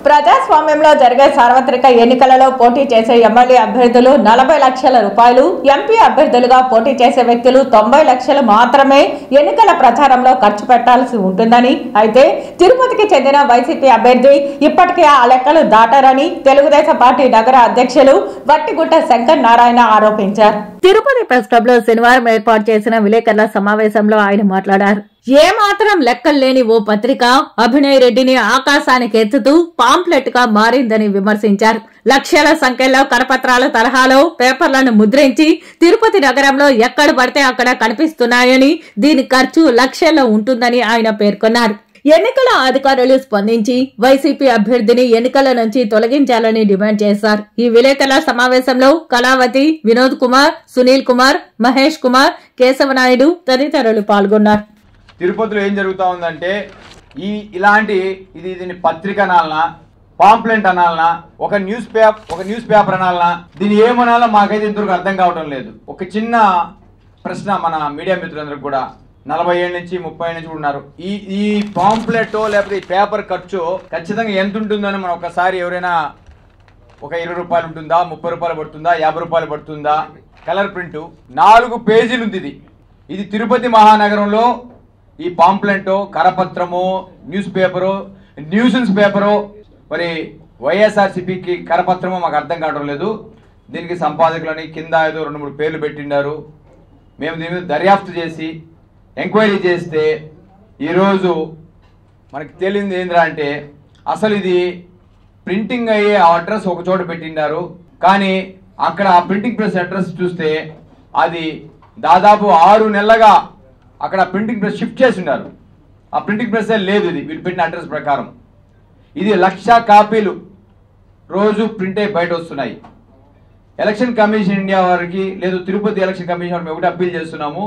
ప్రజాస్వామ్యంలో జరిగే సార్వత్రిక ఎన్నికలలో పోటీ చేసే ఎమ్మెల్యే అభ్యర్థులు 40 లక్షల రూపాయలు, ఎంపీ అభ్యర్థులుగా పోటీ చేసే వ్యక్తులు 90 లక్షలు మాత్రమే ఎన్నికల ప్రచారంలో ఖర్చు పెట్టాల్సి ఉంటుందని, అయితే తిరుపతికి చెందిన వైసీపీ అభ్యర్థి ఇప్పటికే ఆ లెక్కలు దాటారని తెలుగుదేశం పార్టీ నగర అధ్యక్షులు వట్టిగుట్ట శంకర్ నారాయణ ఆరోపించారు. తిరుపతి ప్రెస్ క్లబ్ లో శనివారం ఏర్పాటు చేసిన విలేకరుల సమావేశంలో ఆయన మాట్లాడారు. ఏమాత్రం లెక్కలు లేని ఓ పత్రిక అభినయ్ రెడ్డిని ఆకాశానికి ఎత్తుతూ పాంప్లెట్ గా మారిందని విమర్శించారు. లక్షల సంఖ్యలో కరపత్రాల తరహాలో పేపర్లను ముద్రించి తిరుపతి నగరంలో ఎక్కడ పడితే అక్కడ కనిపిస్తున్నాయని, దీని ఖర్చు లక్షల్లో ఉంటుందని ఆయన పేర్కొన్నారు. ఎన్నికల అధికారులు స్పందించి వైసీపీ అభ్యర్థిని ఎన్నికల నుంచి తొలగించాలని డిమాండ్ చేశారు. ఈ విలేకరుల సమావేశంలో కళావతి, వినోద్ కుమార్, సునీల్ కుమార్, మహేష్ కుమార్, కేశవనాయుడు తదితరులు పాల్గొన్నారు. తిరుపతిలో ఏం జరుగుతా ఉందంటే దీన్ని పత్రిక అనాలనా, పాంప్లెంట్ అనాలనా, ఒక న్యూస్ పేపర్ అనాలనా, దీన్ని ఏమనాలో మాకైతే ఇంతవరకు అర్థం కావడం లేదు. ఒక చిన్న ప్రశ్న మన మీడియా మిత్రులందరికీ కూడా, 40 ఏళ్ళ నుంచి 30 ఏళ్ళ నుంచి ఉన్నారు, ఈ పాంప్లెట్ లేకపోతే ఈ పేపర్ ఖర్చు ఖచ్చితంగా ఎంత ఉంటుందని మనం ఒకసారి ఎవరైనా ఒక 20 రూపాయలు ఉంటుందా, 30 రూపాయలు పడుతుందా, 50 రూపాయలు పడుతుందా? కలర్ ప్రింట్ 4 పేజీలు ఉంది. ఇది తిరుపతి మహానగరంలో ఈ పాంప్లెంట్, కరపత్రము, న్యూస్ పేపరు, న్యూసెన్స్ పేపరు, మరి వైఎస్ఆర్సీపీకి కరపత్రము మాకు అర్థం కావడం లేదు. దీనికి సంపాదకులని కింద ఏదో 2-3 పేర్లు పెట్టిండారు. మేము దీని మీద దర్యాప్తు చేసి ఎంక్వైరీ చేస్తే ఈరోజు మనకి తెలియంది ఏంద్రా అంటే, అసలు ఇది ప్రింటింగ్ అయ్యే అడ్రస్ ఒక చోట పెట్టిండారు, కానీ అక్కడ ఆ ప్రింటింగ్ ప్రెస్ అడ్రస్ చూస్తే అది దాదాపు 6 నెలలుగా అక్కడ ప్రింటింగ్ ప్రెస్ షిఫ్ట్ చేసి ఉన్నారు. ఆ ప్రింటింగ్ ప్రెస్ లేదు, ఇది వీళ్ళు పెట్టిన అడ్రస్ ప్రకారం. ఇది 1,00,000 కాపీలు రోజు ప్రింట్ అయ్యి బయట వస్తున్నాయి. ఎలక్షన్ కమిషన్ ఇండియా వారికి లేదు, తిరుపతి ఎలక్షన్ కమిషన్ వారికి ఒకటి అప్పీల్ చేస్తున్నాము.